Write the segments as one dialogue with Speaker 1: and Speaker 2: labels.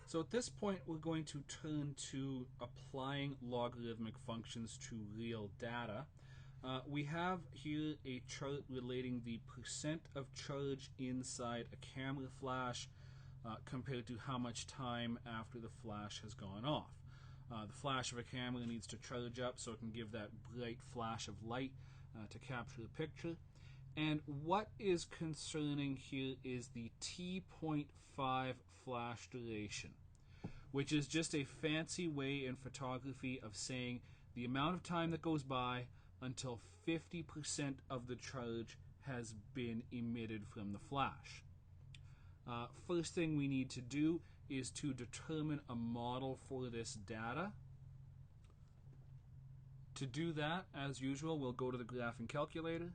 Speaker 1: So at this point, we're going to turn to applying logarithmic functions to real data. We have here a chart relating the percent of charge inside a camera flash compared to how much time after the flash has gone off. The flash of a camera needs to charge up so it can give that bright flash of light to capture the picture. And what is concerning here is the T.5 flash duration, which is just a fancy way in photography of saying the amount of time that goes by until 50% of the charge has been emitted from the flash. First thing we need to do is to determine a model for this data. To do that, as usual, we'll go to the graphing calculator.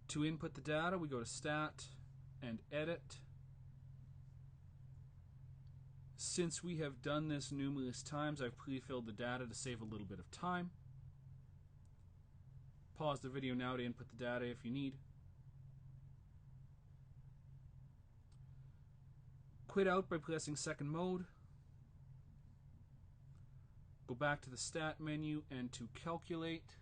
Speaker 1: To input the data, we go to Stat and Edit. Since we have done this numerous times, I've pre-filled the data to save a little bit of time. Pause the video now to input the data if you need. Quit out by pressing second mode. Go back to the Stat menu and to Calculate.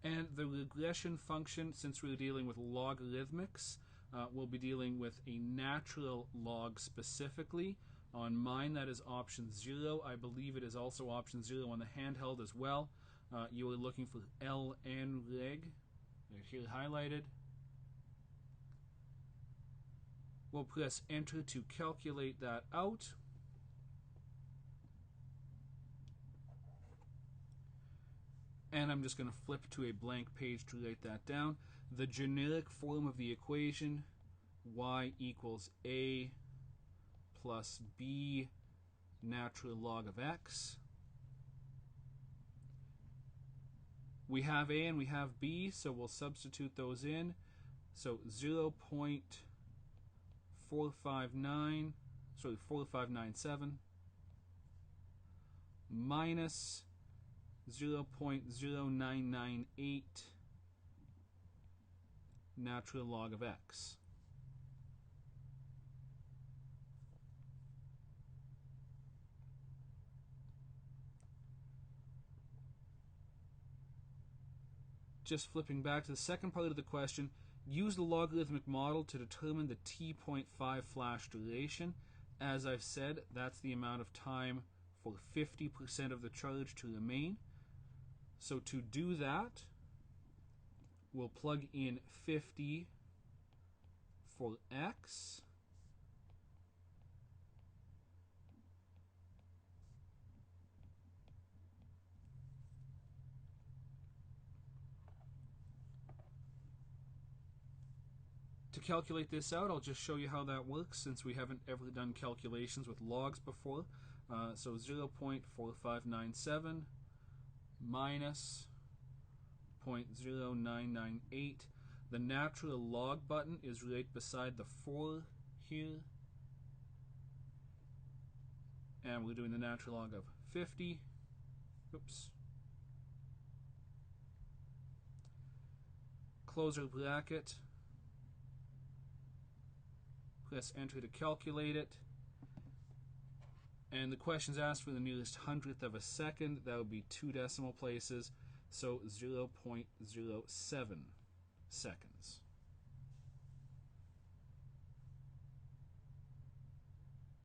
Speaker 1: And the regression function, since we're dealing with logarithmics, we'll be dealing with a natural log specifically. On mine, that is option 0. I believe it is also option 0 on the handheld as well. You are looking for ln reg. They're here highlighted. We'll press enter to calculate that out. And I'm just going to flip to a blank page to write that down. The generic form of the equation, y equals a plus b natural log of x. We have a and we have b, so we'll substitute those in. So 4.597 minus 0.0998 natural log of x. Just flipping back to the second part of the question, use the logarithmic model to determine the T.5 flash duration. As I've said, that's the amount of time for 50% of the charge to remain. So to do that, we'll plug in 50 for x. To calculate this out, I'll just show you how that works since we haven't ever done calculations with logs before. So 0.4597 minus 0.0998. The natural log button is right beside the 4 here. And we're doing the natural log of 50. Oops. Close our bracket. Press enter to calculate it. And the question's asked for the nearest hundredth of a second. That would be 2 decimal places, so 0.07 seconds.